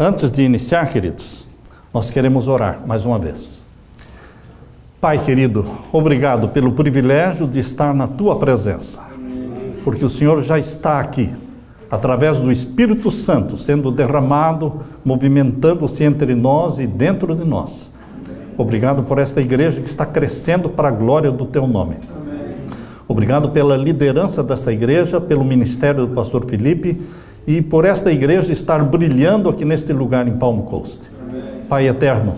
Antes de iniciar, queridos, nós queremos orar mais uma vez. Pai querido, obrigado pelo privilégio de estar na Tua presença, porque o Senhor já está aqui, através do Espírito Santo, sendo derramado, movimentando-se entre nós e dentro de nós. Obrigado por esta igreja que está crescendo para a glória do Teu nome. Obrigado pela liderança dessa igreja, pelo ministério do pastor Felipe e por esta igreja estar brilhando aqui neste lugar em Palm Coast. Pai eterno,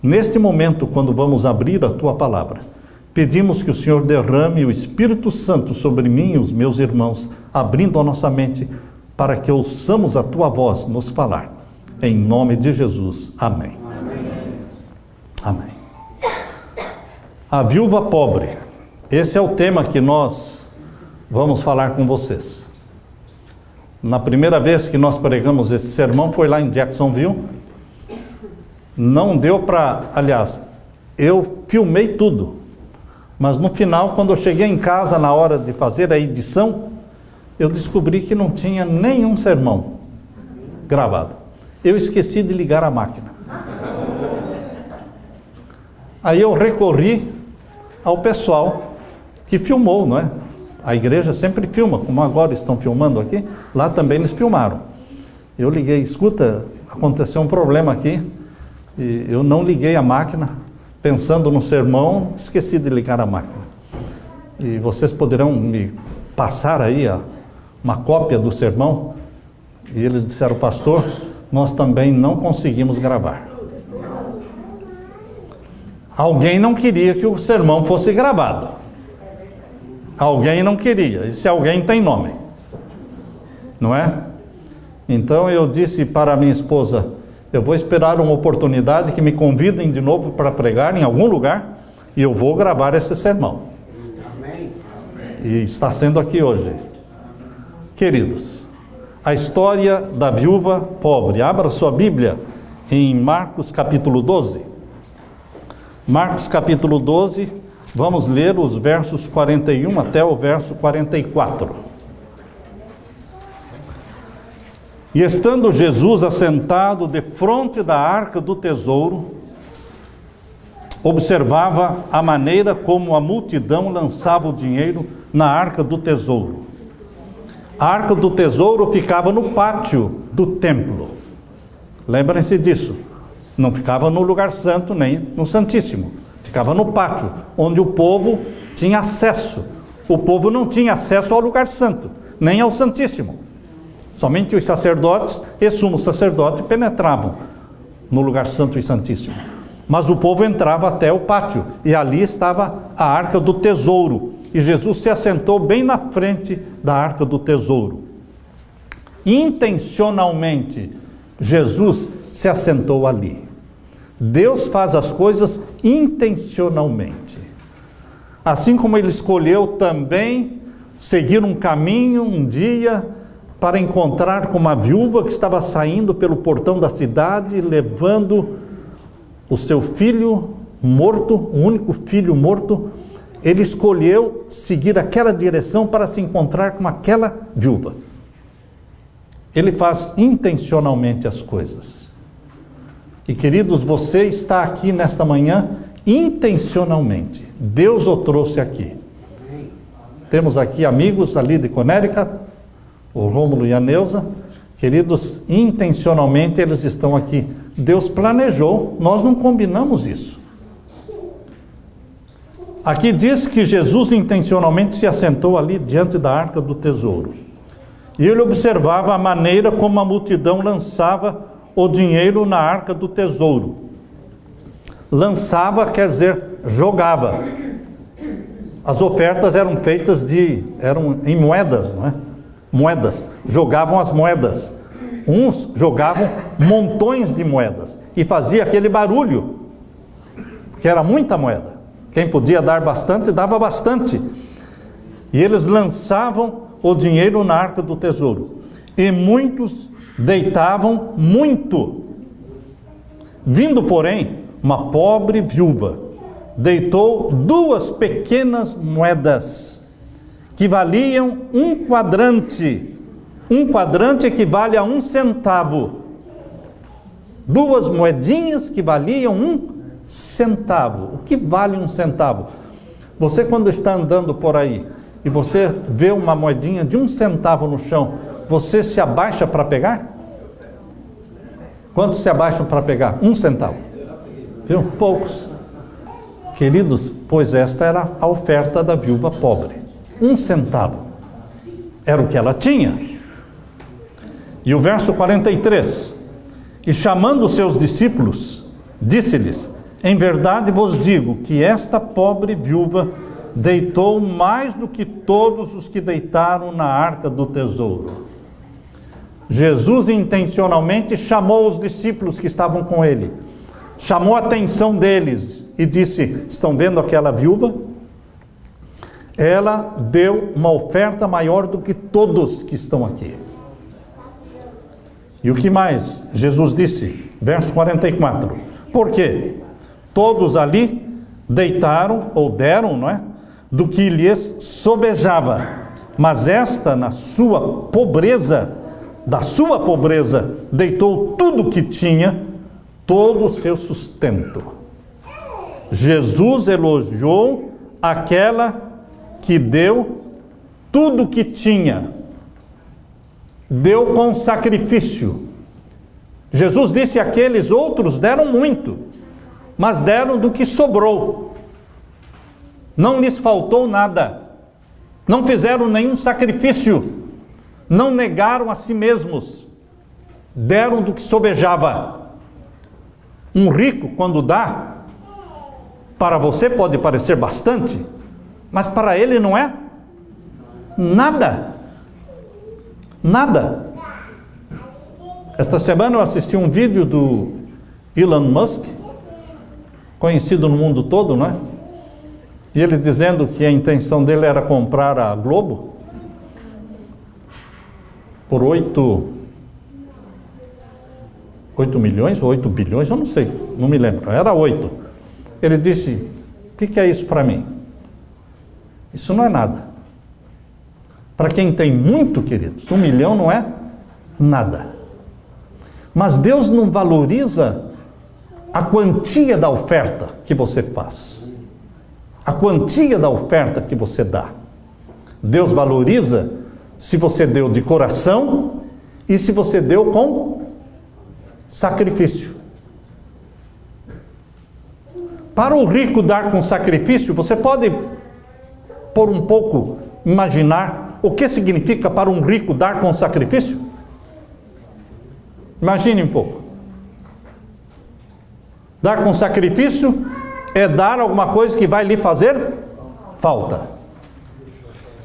neste momento, quando vamos abrir a Tua palavra, pedimos que o Senhor derrame o Espírito Santo sobre mim e os meus irmãos, abrindo a nossa mente para que ouçamos a Tua voz nos falar. Em nome de Jesus. Amém. Amém. A viúva pobre. Esse é o tema que nós vamos falar com vocês. Na primeira vez que nós pregamos esse sermão foi lá em Jacksonville. Não deu para... Aliás, eu filmei tudo. Mas no final, quando eu cheguei em casa, na hora de fazer a edição, eu descobri que não tinha nenhum sermão gravado. Eu esqueci de ligar a máquina. Aí eu recorri ao pessoal que filmou, não é? A igreja sempre filma, como agora estão filmando aqui, lá também eles filmaram. Eu liguei, escuta, aconteceu um problema aqui, e eu não liguei a máquina, pensando no sermão, esqueci de ligar a máquina. E vocês poderão me passar aí uma cópia do sermão? E eles disseram, pastor, nós também não conseguimos gravar. Alguém não queria que o sermão fosse gravado. Alguém não queria. E se alguém tem nome, não é? Então eu disse para a minha esposa, eu vou esperar uma oportunidade que me convidem de novo para pregar em algum lugar e eu vou gravar esse sermão. Amém. E está sendo aqui hoje. Queridos, a história da viúva pobre. Abra sua Bíblia em Marcos capítulo 12. Marcos capítulo 12, vamos ler os versos 41 até o verso 44. E estando Jesus assentado defronte da arca do tesouro, observava a maneira como a multidão lançava o dinheiro na arca do tesouro. A arca do tesouro ficava no pátio do templo. Lembrem-se disso. Não ficava no lugar santo nem no Santíssimo. Ficava no pátio, onde o povo tinha acesso. O povo não tinha acesso ao lugar santo, nem ao Santíssimo. Somente os sacerdotes e sumo sacerdote penetravam no lugar santo e santíssimo. Mas o povo entrava até o pátio, e ali estava a arca do tesouro. E Jesus se assentou bem na frente da arca do tesouro. Intencionalmente, Jesus se assentou ali. Deus faz as coisas intencionalmente. Assim como Ele escolheu também seguir um caminho um dia para encontrar com uma viúva que estava saindo pelo portão da cidade, levando o seu filho morto, o único filho morto. Ele escolheu seguir aquela direção para se encontrar com aquela viúva. Ele faz intencionalmente as coisas. E queridos, você está aqui nesta manhã intencionalmente. Deus o trouxe aqui. Temos aqui amigos ali de Connecticut, o Rômulo e a Neuza. Queridos, intencionalmente eles estão aqui. Deus planejou, nós não combinamos isso. Aqui diz que Jesus intencionalmente se assentou ali diante da arca do tesouro. E ele observava a maneira como a multidão lançava o dinheiro na arca do tesouro. Lançava quer dizer jogava. As ofertas eram feitas eram em moedas, não é? Moedas. Jogavam as moedas. Uns jogavam montões de moedas e fazia aquele barulho, porque era muita moeda. Quem podia dar bastante, dava bastante. E eles lançavam o dinheiro na arca do tesouro. E muitos deitavam muito. Vindo, porém, uma pobre viúva, deitou 2 pequenas moedas, que valiam 1 quadrante. 1 quadrante equivale a 1 centavo. 2 moedinhas que valiam 1 centavo. O que vale 1 centavo? Você, quando está andando por aí e você vê uma moedinha de 1 centavo no chão, você se abaixa para pegar? Quantos se abaixam para pegar? 1 centavo. Viu? Poucos. Queridos, pois esta era a oferta da viúva pobre. 1 centavo. Era o que ela tinha. E o verso 43. E chamando os seus discípulos, disse-lhes: em verdade vos digo que esta pobre viúva deitou mais do que todos os que deitaram na arca do tesouro. Jesus intencionalmente chamou os discípulos que estavam com ele, chamou a atenção deles e disse: estão vendo aquela viúva? Ela deu uma oferta maior do que todos que estão aqui. E o que mais Jesus disse? Verso 44. Por quê? Todos ali deitaram ou deram, não é? Do que lhes sobejava. Mas esta, na sua pobreza, da sua pobreza, deitou tudo o que tinha, todo o seu sustento. Jesus elogiou aquela que deu tudo o que tinha. Deu com sacrifício. Jesus disse: aqueles outros deram muito, mas deram do que sobrou. Não lhes faltou nada. Não fizeram nenhum sacrifício. Não negaram a si mesmos. Deram do que sobejava. Um rico, quando dá, para você pode parecer bastante, mas para ele não é nada. Nada. Esta semana eu assisti um vídeo do Elon Musk, conhecido no mundo todo, não é? E ele dizendo que a intenção dele era comprar a Globo por 8 milhões ou 8 bilhões, eu não sei, não me lembro, era 8. Ele disse: o que é isso para mim? Isso não é nada. Para quem tem muito, queridos, 1 milhão não é nada. Mas Deus não valoriza a quantia da oferta que você faz, a quantia da oferta que você dá. Deus valoriza se você deu de coração e se você deu com sacrifício. Para o rico dar com sacrifício, você pode, por um pouco, imaginar o que significa para um rico dar com sacrifício? Imagine um pouco. Dar com sacrifício é dar alguma coisa que vai lhe fazer falta.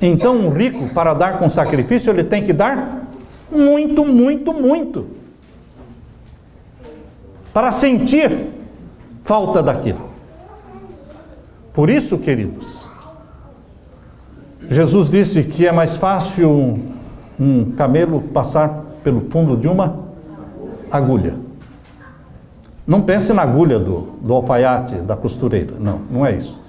Então, um rico, para dar com sacrifício, ele tem que dar muito, muito, muito, para sentir falta daquilo. Por isso, queridos, Jesus disse que é mais fácil um camelo passar pelo fundo de uma agulha. Não pense na agulha do alfaiate, da costureira. Não, não é isso.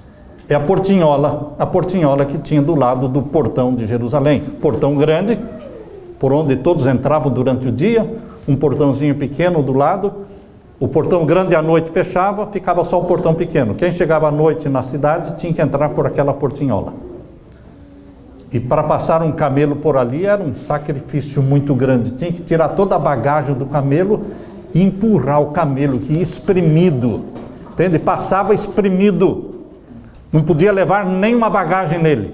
É a portinhola que tinha do lado do portão de Jerusalém. Portão grande, por onde todos entravam durante o dia, um portãozinho pequeno do lado. O portão grande à noite fechava, ficava só o portão pequeno. Quem chegava à noite na cidade tinha que entrar por aquela portinhola. E para passar um camelo por ali era um sacrifício muito grande. Tinha que tirar toda a bagagem do camelo e empurrar o camelo, que ia espremido. Entende? Passava espremido. Não podia levar nenhuma bagagem nele.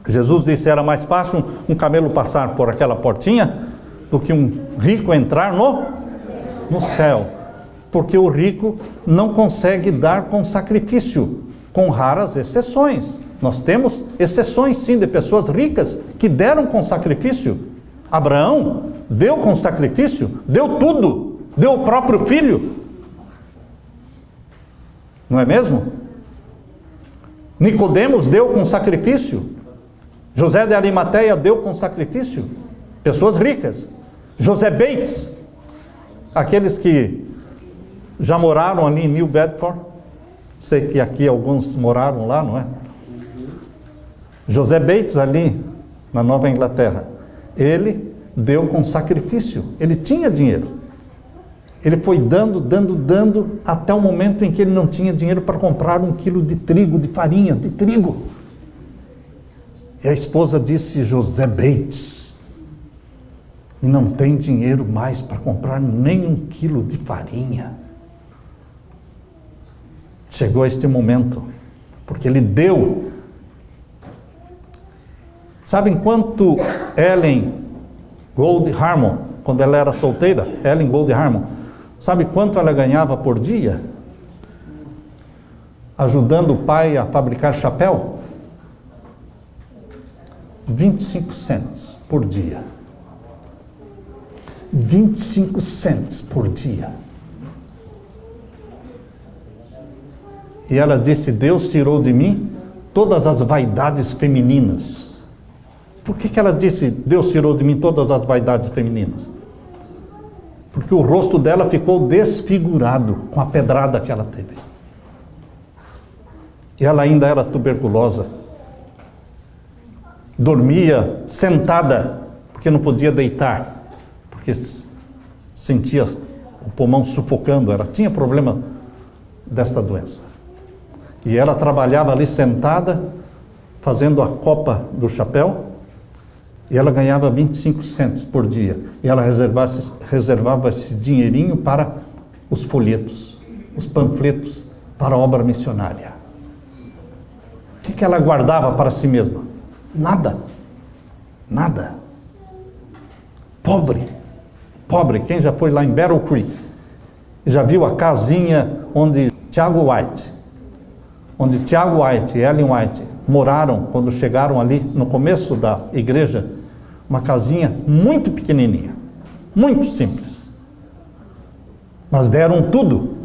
Jesus disse: era mais fácil um camelo passar por aquela portinha do que um rico entrar no céu. Porque o rico não consegue dar com sacrifício, com raras exceções. Nós temos exceções sim de pessoas ricas que deram com sacrifício. Abraão deu com sacrifício, deu tudo, deu o próprio filho. Não é mesmo? Nicodemos deu com sacrifício. José de Arimateia deu com sacrifício. Pessoas ricas. José Bates, aqueles que já moraram ali em New Bedford. Sei que aqui alguns moraram lá, não é? José Bates, ali na Nova Inglaterra, ele deu com sacrifício. Ele tinha dinheiro. Ele foi dando, até o momento em que ele não tinha dinheiro para comprar 1 quilo de trigo, de farinha, de trigo. E a esposa disse: José Bates, e não tem dinheiro mais para comprar nem 1 quilo de farinha. Chegou este momento, porque ele deu. Sabem quanto Ellen Gold Harmon, quando ela era solteira, Ellen Gold Harmon, sabe quanto ela ganhava por dia? Ajudando o pai a fabricar chapéu? 25 cents por dia. 25 cents por dia. E ela disse: Deus tirou de mim todas as vaidades femininas. Por que ela disse: Deus tirou de mim todas as vaidades femininas? Porque o rosto dela ficou desfigurado com a pedrada que ela teve. E ela ainda era tuberculosa. Dormia sentada, porque não podia deitar, porque sentia o pulmão sufocando. Ela tinha problema dessa doença. E ela trabalhava ali sentada, fazendo a copa do chapéu, e ela ganhava 25 cents por dia. E ela reservava esse dinheirinho para os folhetos, os panfletos, para a obra missionária. O que ela guardava para si mesma? Nada. Nada. Pobre. Pobre. Quem já foi lá em Battle Creek, já viu a casinha onde Tiago White e Ellen White moraram quando chegaram ali no começo da igreja? Uma casinha muito pequenininha, muito simples, mas deram tudo.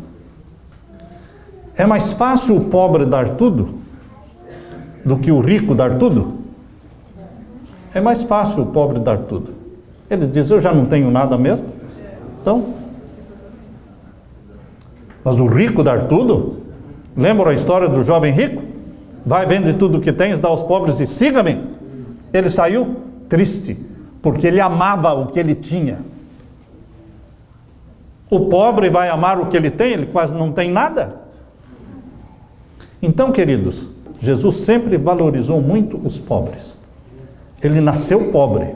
É mais fácil o pobre dar tudo do que o rico dar tudo? É mais fácil o pobre dar tudo. Ele diz: eu já não tenho nada mesmo, então. Mas o rico dar tudo? Lembra a história do jovem rico? Vai, vende tudo o que tens, dá aos pobres e siga-me. Ele saiu triste, porque ele amava o que ele tinha. O pobre vai amar o que ele tem, ele quase não tem nada. Então, queridos, Jesus sempre valorizou muito os pobres. Ele nasceu pobre.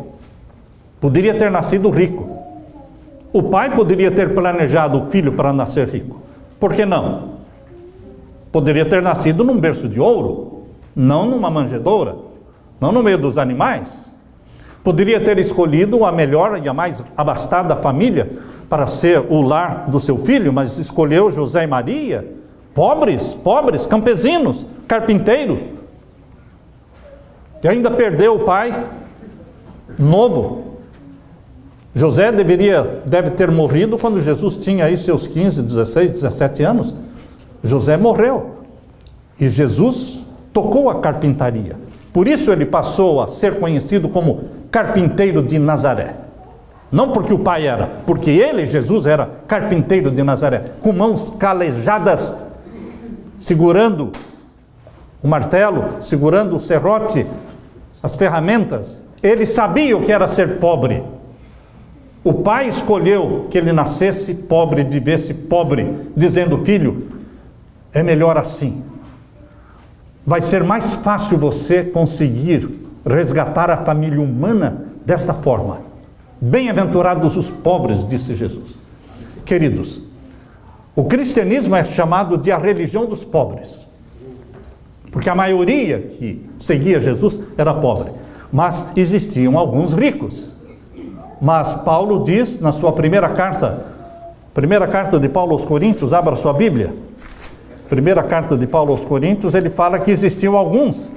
Poderia ter nascido rico. O pai poderia ter planejado o filho para nascer rico. Por que não? Poderia ter nascido num berço de ouro, não numa manjedoura, não no meio dos animais. Poderia ter escolhido a melhor e a mais abastada família para ser o lar do seu filho, mas escolheu José e Maria, pobres, campesinos, carpinteiro. E ainda perdeu o pai novo. José deve ter morrido quando Jesus tinha aí seus 15, 16, 17 anos. José morreu. E Jesus tocou a carpintaria. Por isso ele passou a ser conhecido como carpinteiro de Nazaré. Não porque o pai era, porque ele, Jesus, era carpinteiro de Nazaré, com mãos calejadas, segurando o martelo, segurando o serrote, as ferramentas. Ele sabia o que era ser pobre. O pai escolheu que ele nascesse pobre, vivesse pobre, dizendo: filho, é melhor assim. Vai ser mais fácil você conseguir resgatar a família humana desta forma. Bem-aventurados os pobres, disse Jesus. Queridos, o cristianismo é chamado de a religião dos pobres, porque a maioria que seguia Jesus era pobre, mas existiam alguns ricos. Mas Paulo diz na sua primeira carta de Paulo aos Coríntios, abra sua Bíblia, primeira carta de Paulo aos Coríntios, ele fala que existiam alguns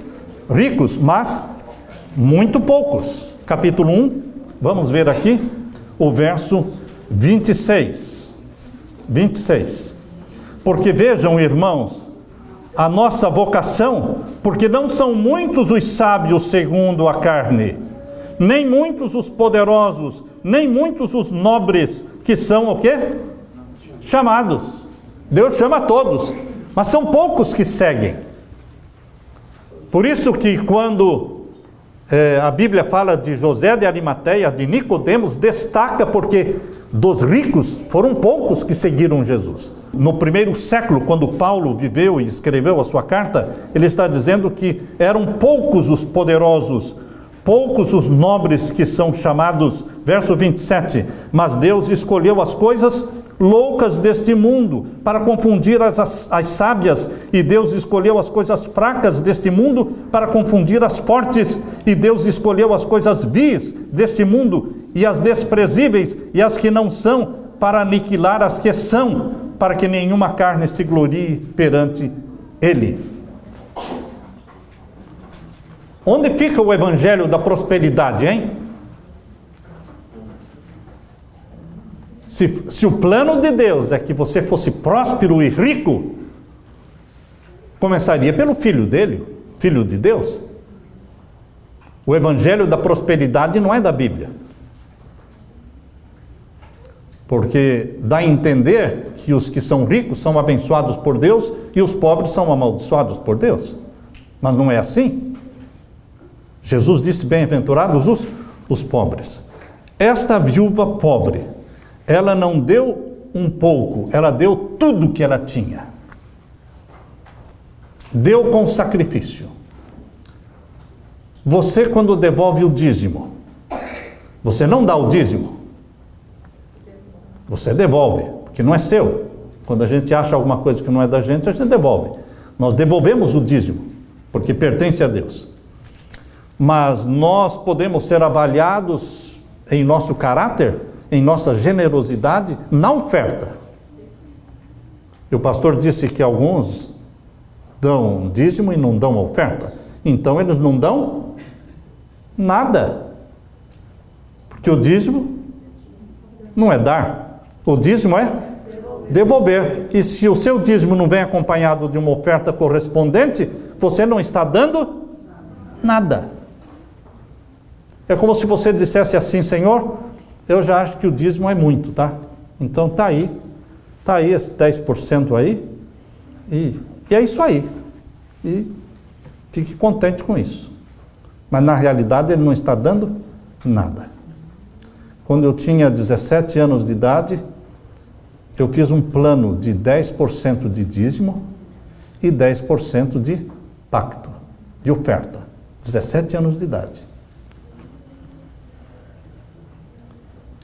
ricos, mas muito poucos. Capítulo 1, vamos ver aqui, o verso 26. Porque vejam, irmãos, a nossa vocação, porque não são muitos os sábios segundo a carne, nem muitos os poderosos, nem muitos os nobres, que são o quê? Chamados. Deus chama todos, mas são poucos que seguem. Por isso que quando a Bíblia fala de José de Arimateia, de Nicodemos, destaca porque dos ricos, foram poucos que seguiram Jesus. No primeiro século, quando Paulo viveu e escreveu a sua carta, ele está dizendo que eram poucos os poderosos, poucos os nobres que são chamados, verso 27, mas Deus escolheu as coisas loucas deste mundo para confundir as sábias, e Deus escolheu as coisas fracas deste mundo para confundir as fortes, e Deus escolheu as coisas vis deste mundo e as desprezíveis e as que não são, para aniquilar as que são, para que nenhuma carne se glorie perante Ele. Onde fica o evangelho da prosperidade, hein? Se o plano de Deus é que você fosse próspero e rico, começaria pelo filho dele, filho de Deus. O evangelho da prosperidade não é da Bíblia. Porque dá a entender que os que são ricos são abençoados por Deus e os pobres são amaldiçoados por Deus. Mas não é assim. Jesus disse: bem-aventurados os pobres. Esta viúva pobre, ela não deu um pouco, ela deu tudo que ela tinha. Deu com sacrifício. Você, quando devolve o dízimo, você não dá o dízimo. Você devolve, porque não é seu. Quando a gente acha alguma coisa que não é da gente, a gente devolve. Nós devolvemos o dízimo, porque pertence a Deus. Mas nós podemos ser avaliados em nosso caráter, em nossa generosidade, na oferta. E o pastor disse que alguns dão dízimo e não dão oferta. Então eles não dão nada. Porque o dízimo não é dar. O dízimo é devolver. E se o seu dízimo não vem acompanhado de uma oferta correspondente, você não está dando nada. É como se você dissesse assim: Senhor, eu já acho que o dízimo é muito, tá? Então tá aí esse 10% aí, e é isso aí. E fique contente com isso. Mas na realidade ele não está dando nada. Quando eu tinha 17 anos de idade, eu fiz um plano de 10% de dízimo e 10% de pacto, de oferta. 17 anos de idade.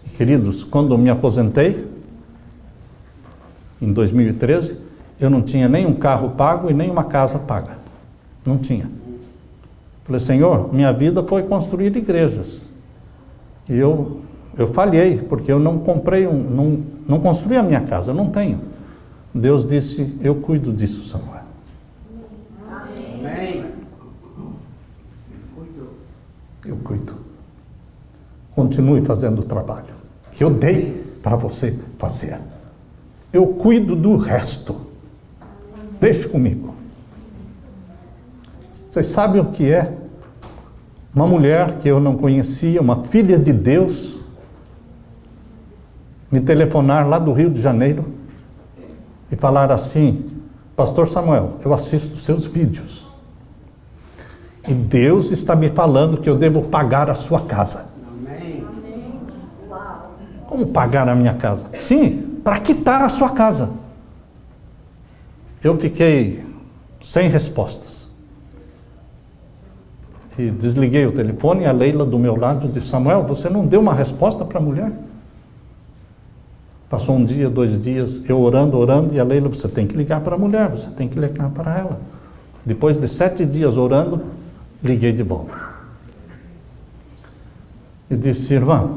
E, queridos, quando eu me aposentei, em 2013, eu não tinha nem um carro pago e nem uma casa paga. Não tinha. Falei: Senhor, minha vida foi construir igrejas. E eu falhei, porque eu não comprei, não construí a minha casa, eu não tenho. Deus disse: eu cuido disso, Samuel. Amém. Eu cuido. Continue fazendo o trabalho que eu dei para você fazer. Eu cuido do resto. Deixe comigo. Vocês sabem o que é uma mulher que eu não conhecia, uma filha de Deus, me telefonar lá do Rio de Janeiro e falar assim: Pastor Samuel, eu assisto seus vídeos e Deus está me falando que eu devo pagar a sua casa. Amém. Como pagar a minha casa? Sim, para quitar a sua casa. Eu fiquei sem respostas e desliguei o telefone, e a Leila do meu lado disse: Samuel, você não deu uma resposta para a mulher? Passou um dia, 2 dias, eu orando, e a Leila: você tem que ligar para a mulher, você tem que ligar para ela. Depois de 7 dias orando, liguei de volta. E disse: irmã,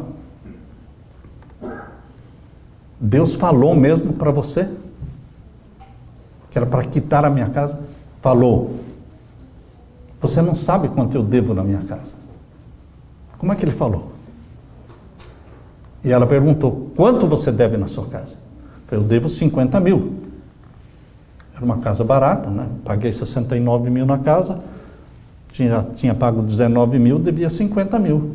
Deus falou mesmo para você? Que era para quitar a minha casa? Falou. Você não sabe quanto eu devo na minha casa. Como é que ele falou? E ela perguntou: quanto você deve na sua casa? Eu falei: eu devo 50 mil. Era uma casa barata, né? Paguei 69 mil na casa, tinha pago 19 mil, devia 50 mil.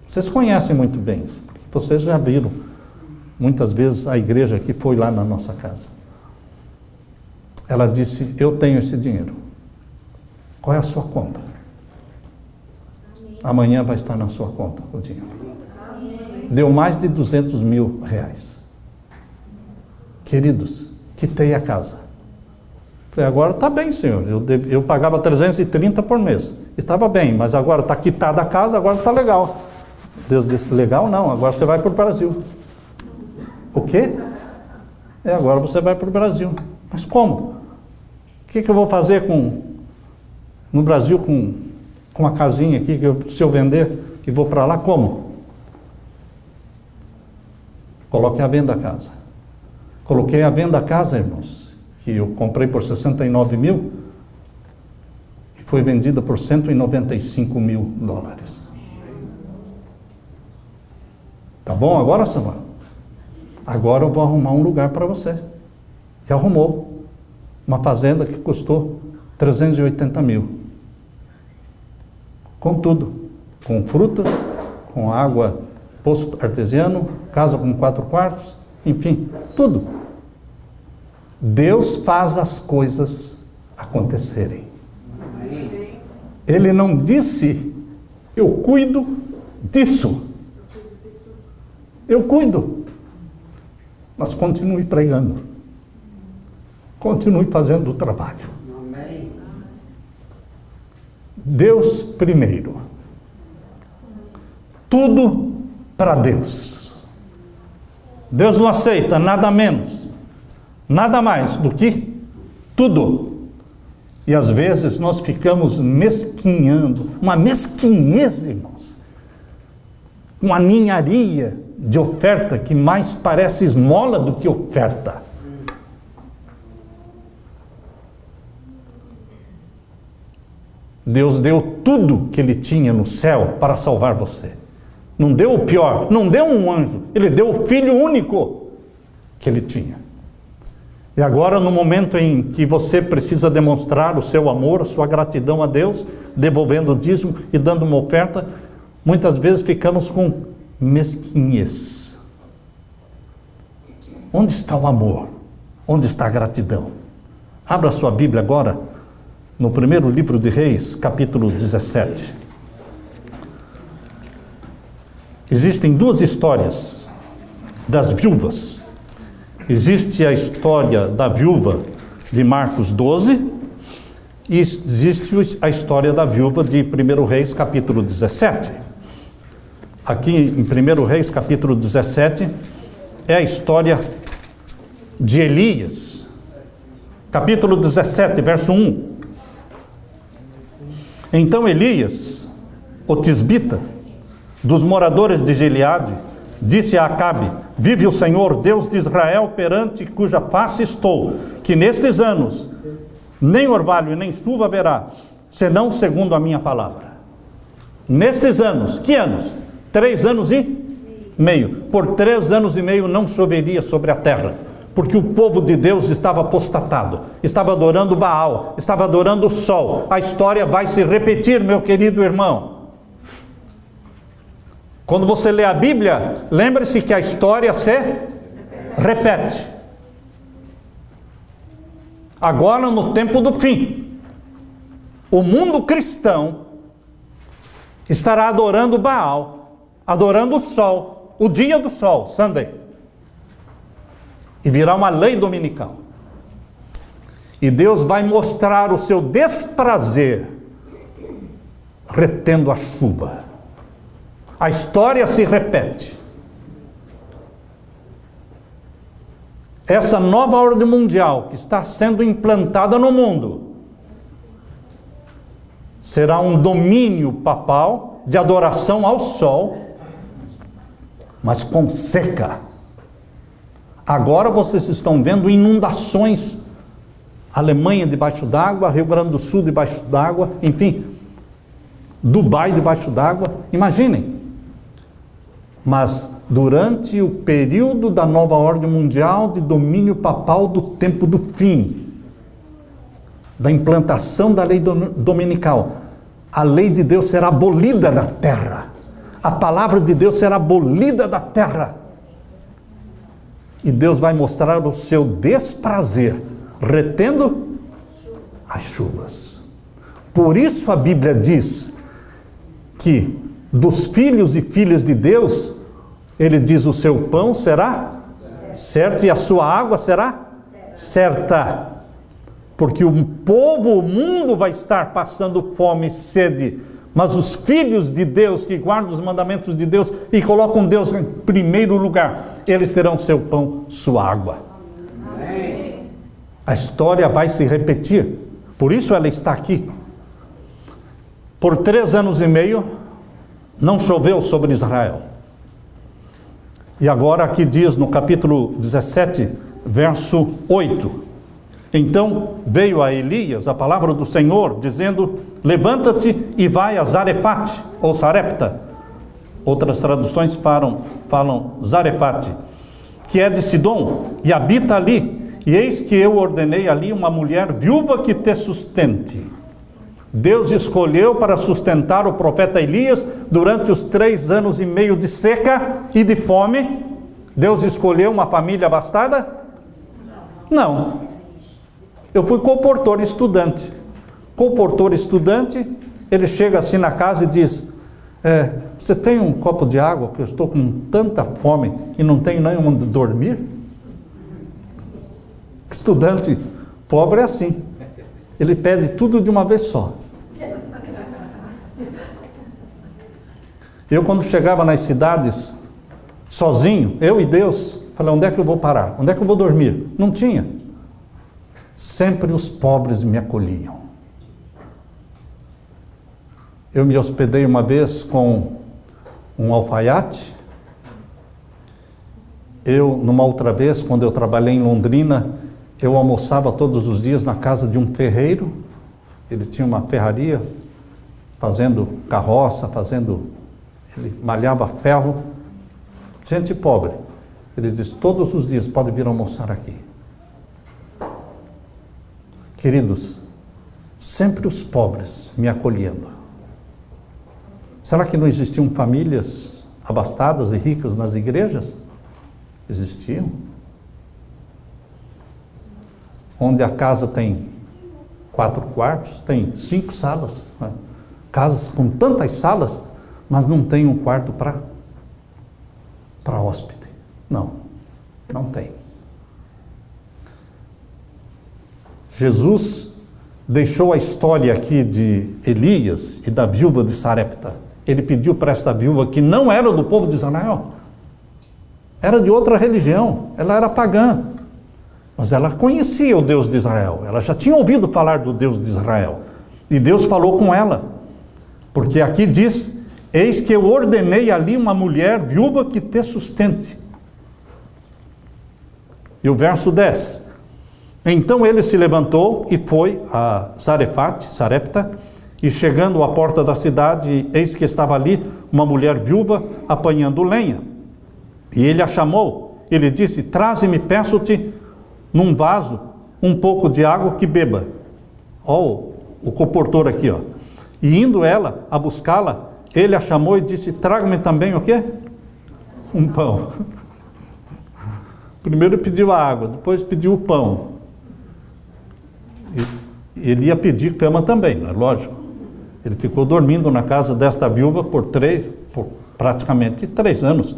Vocês conhecem muito bem isso, porque vocês já viram muitas vezes a igreja que foi lá na nossa casa. Ela disse: eu tenho esse dinheiro. Qual é a sua conta? Amanhã vai estar na sua conta o dinheiro. deu mais de 200 mil reais. Queridos, quitei a casa. Falei, agora está bem, senhor, eu pagava 330 por mês, estava bem, mas agora está quitada a casa, agora está legal. Deus disse, legal não, agora você vai para o Brasil. O quê? Agora você vai para o Brasil. Mas como? O que eu vou fazer no Brasil com uma casinha aqui, se eu vender e vou para lá, como? Coloquei à venda a casa. Coloquei à venda a casa, irmãos, que eu comprei por 69 mil e foi vendida por 195 mil dólares. Tá bom agora, Samuel? Agora eu vou arrumar um lugar para você. E arrumou uma fazenda que custou 380 mil. Com tudo, com frutas, com água, poço artesiano, casa com 4 quartos, enfim, tudo. Deus faz as coisas acontecerem. Ele não disse, eu cuido disso. Eu cuido. Mas continue pregando. Continue fazendo o trabalho. Deus primeiro. Tudo para Deus. Deus não aceita nada menos, nada mais do que tudo. E às vezes nós ficamos mesquinhando, uma mesquinhez, irmãos, uma ninharia de oferta que mais parece esmola do que oferta. Deus deu tudo que Ele tinha no céu para salvar você. Não deu o pior, não deu um anjo, Ele deu o Filho único que Ele tinha. E agora, no momento em que você precisa demonstrar o seu amor, a sua gratidão a Deus, devolvendo o dízimo e dando uma oferta, muitas vezes ficamos com mesquinhez. Onde está o amor? Onde está a gratidão? Abra sua Bíblia agora, no primeiro livro de Reis, capítulo 17. Existem duas histórias das viúvas. Existe a história da viúva de Marcos 12 e existe a história da viúva de 1 Reis, capítulo 17. Aqui em 1 Reis, capítulo 17, é a história de Elias. Capítulo 17, verso 1. Então Elias, o tisbita, dos moradores de Gileade, disse a Acabe: vive o Senhor, Deus de Israel, perante cuja face estou, que nestes anos nem orvalho nem chuva haverá, senão segundo a minha palavra. Nestes anos, que anos? 3 anos e meio. Por 3 anos e meio não choveria sobre a terra, porque o povo de Deus estava apostatado, estava adorando Baal, estava adorando o sol. A história vai se repetir, meu querido irmão. Quando você lê a Bíblia, lembre-se que a história se repete. Agora, no tempo do fim, o mundo cristão estará adorando Baal, adorando o sol, o dia do sol, Sunday. E virá uma lei dominical. E Deus vai mostrar o seu desprazer retendo a chuva. A história se repete. Essa nova ordem mundial que está sendo implantada no mundo será um domínio papal de adoração ao sol, mas com seca. Agora vocês estão vendo inundações. Alemanha debaixo d'água, Rio Grande do Sul debaixo d'água, enfim, Dubai debaixo d'água. Imaginem. Mas durante o período da nova ordem mundial de domínio papal do tempo do fim, da implantação da lei dominical, a lei de Deus será abolida da terra. A palavra de Deus será abolida da terra. E Deus vai mostrar o seu desprazer, retendo as chuvas. Por isso a Bíblia diz que dos filhos e filhas de Deus, Ele diz: o seu pão será certo e a sua água será certa. Porque o povo, o mundo vai estar passando fome e sede, mas os filhos de Deus que guardam os mandamentos de Deus e colocam Deus em primeiro lugar, eles terão seu pão, sua água. Amém. A história vai se repetir, por isso ela está aqui. Por 3 anos e meio não choveu sobre Israel. E agora aqui diz no capítulo 17, verso 8: então veio a Elias a palavra do Senhor, dizendo: levanta-te e vai a Zarefate, ou Sarepta. Outras traduções falam Zarefate, que é de Sidom, e habita ali. E eis que eu ordenei ali uma mulher viúva que te sustente. Deus escolheu para sustentar o profeta Elias durante os 3 anos e meio de seca e de fome. Deus escolheu uma família abastada? Não. Eu fui comportor estudante. Comportor estudante, ele chega assim na casa e diz: você tem um copo de água, porque eu estou com tanta fome e não tenho nem onde dormir? Estudante pobre é assim. Ele pede tudo de uma vez só. Eu, quando chegava nas cidades, sozinho, eu e Deus, falei: onde é que eu vou parar? Onde é que eu vou dormir? Não tinha. Sempre os pobres me acolhiam. Eu me hospedei uma vez com um alfaiate. Numa outra vez, quando eu trabalhei em Londrina, eu almoçava todos os dias na casa de um ferreiro. Ele tinha uma ferraria, fazendo carroça, ele malhava ferro. Gente pobre. Ele disse: todos os dias pode vir almoçar aqui. Queridos, sempre os pobres me acolhendo. Será que não existiam famílias abastadas e ricas nas igrejas? Existiam. Onde a casa tem 4 quartos, tem 5 salas. Né? Casas com tantas salas, mas não tem um quarto para hóspede. Não tem. Jesus deixou a história aqui de Elias e da viúva de Sarepta. Ele pediu para esta viúva, que não era do povo de Israel, era de outra religião, ela era pagã, mas ela conhecia o Deus de Israel, ela já tinha ouvido falar do Deus de Israel, e Deus falou com ela, porque aqui diz: eis que eu ordenei ali uma mulher viúva que te sustente. E o verso 10: então ele se levantou e foi a Sarepta, e chegando à porta da cidade, eis que estava ali uma mulher viúva apanhando lenha. E ele a chamou, ele disse: traze-me, peço-te, num vaso, um pouco de água que beba. Ó, o comportor aqui, ó. E indo ela a buscá-la, ele a chamou e disse: traga-me também o quê? Um pão. Primeiro pediu a água, depois pediu o pão. Ele ia pedir cama também, não é lógico. Ele ficou dormindo na casa desta viúva por praticamente 3 anos.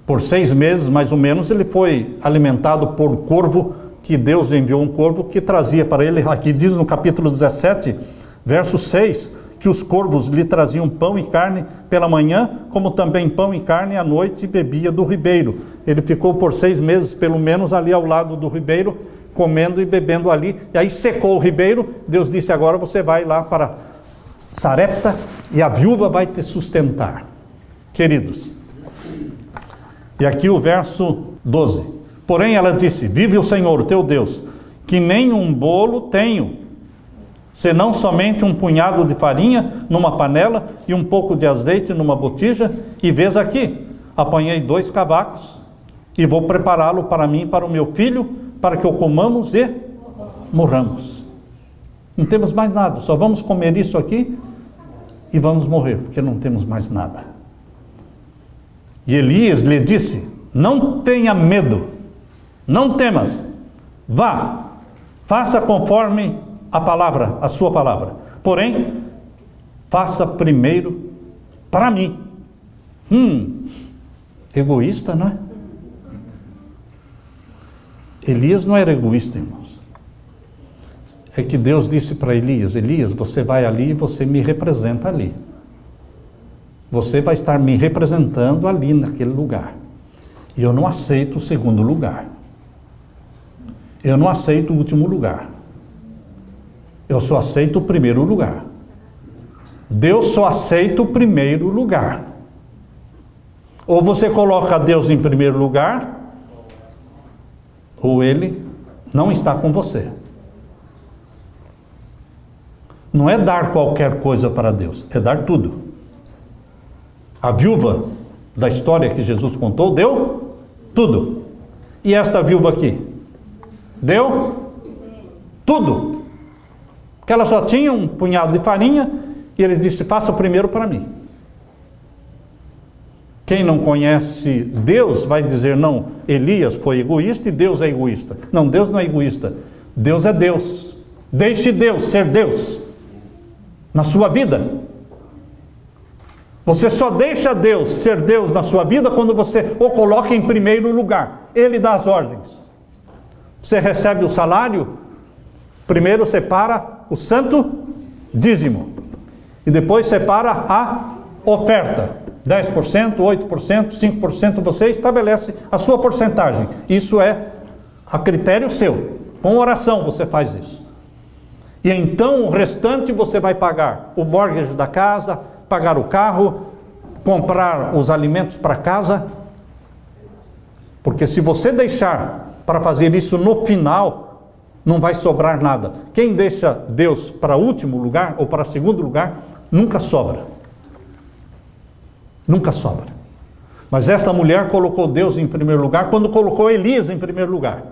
Por 6 meses, mais ou menos, ele foi alimentado por um corvo, que Deus enviou um corvo que trazia para ele. Aqui diz no capítulo 17, verso 6, que os corvos lhe traziam pão e carne pela manhã, como também pão e carne à noite, e bebia do ribeiro. Ele ficou por 6 meses, pelo menos, ali ao lado do ribeiro, comendo e bebendo ali, e aí secou o ribeiro. Deus disse: agora você vai lá para Sarepta e a viúva vai te sustentar. Queridos, e aqui o verso 12: porém ela disse: vive o Senhor, teu Deus, que nem um bolo tenho, senão somente um punhado de farinha numa panela e um pouco de azeite numa botija, e vês aqui, apanhei 2 cavacos e vou prepará-lo para mim e para o meu filho, para que o comamos e morramos. Não temos mais nada, só vamos comer isso aqui e vamos morrer, porque não temos mais nada. E Elias lhe disse: não tenha medo, não temas, vá, faça conforme a sua palavra, porém, faça primeiro para mim Egoísta, não é? Elias não era egoísta, irmãos. É que Deus disse para Elias: Elias, você vai ali e você me representa ali. Você vai estar me representando ali naquele lugar. E eu não aceito o segundo lugar. Eu não aceito o último lugar. Eu só aceito o primeiro lugar. Deus só aceita o primeiro lugar. Ou você coloca Deus em primeiro lugar, ou Ele não está com você. Não é dar qualquer coisa para Deus, é dar tudo. A viúva da história que Jesus contou deu tudo. E esta viúva aqui? Deu tudo. Porque ela só tinha um punhado de farinha e ele disse: faça primeiro para mim. Quem não conhece Deus vai dizer: não, Elias foi egoísta e Deus é egoísta. Não, Deus não é egoísta. Deus é Deus. Deixe Deus ser Deus na sua vida. Você só deixa Deus ser Deus na sua vida quando você o coloca em primeiro lugar. Ele dá as ordens. Você recebe o salário, primeiro separa o santo dízimo. E depois separa a oferta. 10%, 8%, 5%, você estabelece a sua porcentagem. Isso é a critério seu. Com oração você faz isso. E então o restante você vai pagar o mortgage da casa, pagar o carro, comprar os alimentos para casa. Porque se você deixar para fazer isso no final, não vai sobrar nada. Quem deixa Deus para último lugar ou para segundo lugar, nunca sobra. Nunca sobra. Mas esta mulher colocou Deus em primeiro lugar quando colocou Elias em primeiro lugar.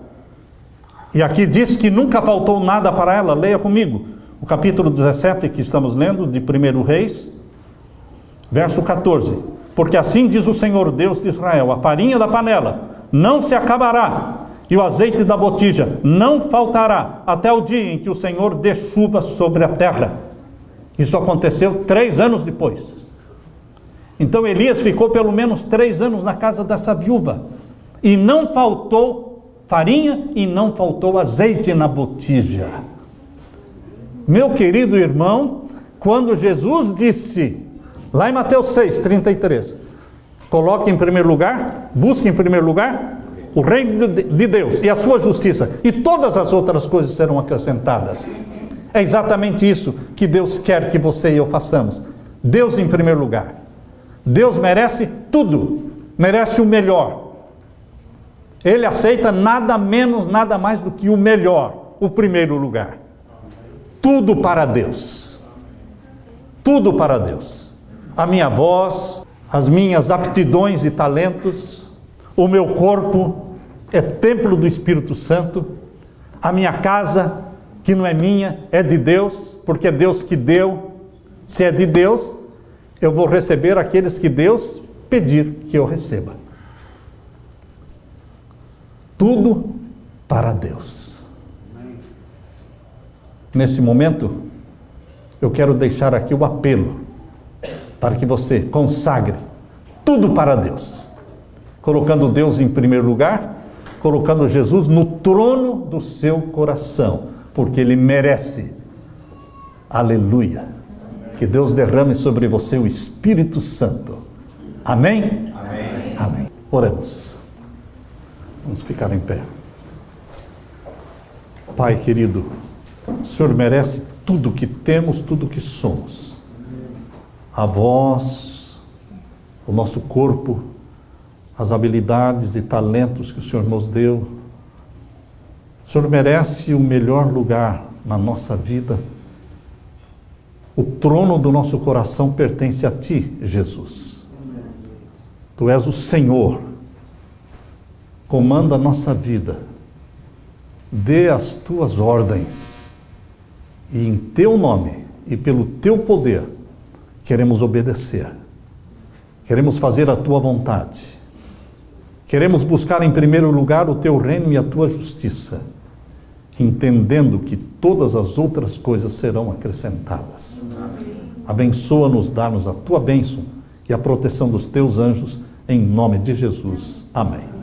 E aqui diz que nunca faltou nada para ela. Leia comigo o capítulo 17 que estamos lendo de 1 Reis, verso 14. Porque assim diz o Senhor Deus de Israel: a farinha da panela não se acabará, e o azeite da botija não faltará, até o dia em que o Senhor dê chuva sobre a terra. Isso aconteceu 3 anos depois. Então Elias ficou pelo menos 3 anos na casa dessa viúva, e não faltou farinha e não faltou azeite na botija. Meu querido irmão, quando Jesus disse, lá em Mateus 6, 33, coloque em primeiro lugar, busque em primeiro lugar o reino de Deus e a sua justiça, e todas as outras coisas serão acrescentadas. É exatamente isso que Deus quer que você e eu façamos. Deus em primeiro lugar. Deus merece tudo, merece o melhor. Ele aceita nada menos, nada mais do que o melhor, o primeiro lugar. Tudo para Deus. Tudo para Deus. A minha voz, as minhas aptidões e talentos, o meu corpo é templo do Espírito Santo, a minha casa, que não é minha, é de Deus, porque é Deus que deu. Se é de Deus, eu vou receber aqueles que Deus pedir que eu receba. Tudo para Deus. Nesse momento, eu quero deixar aqui o apelo para que você consagre tudo para Deus, colocando Deus em primeiro lugar, colocando Jesus no trono do seu coração, porque Ele merece. Aleluia. Que Deus derrame sobre você o Espírito Santo. Amém? Amém. Amém. Oremos. Vamos ficar em pé. Pai querido, o Senhor merece tudo que temos, tudo que somos. A voz, o nosso corpo, as habilidades e talentos que o Senhor nos deu. O Senhor merece o melhor lugar na nossa vida. O trono do nosso coração pertence a Ti, Jesus. Tu és o Senhor. Comanda a nossa vida. Dê as Tuas ordens. E em Teu nome e pelo Teu poder, queremos obedecer. Queremos fazer a Tua vontade. Queremos buscar em primeiro lugar o Teu reino e a Tua justiça, entendendo que todas as outras coisas serão acrescentadas. Abençoa-nos, dá-nos a Tua bênção e a proteção dos teus anjos, em nome de Jesus. Amém.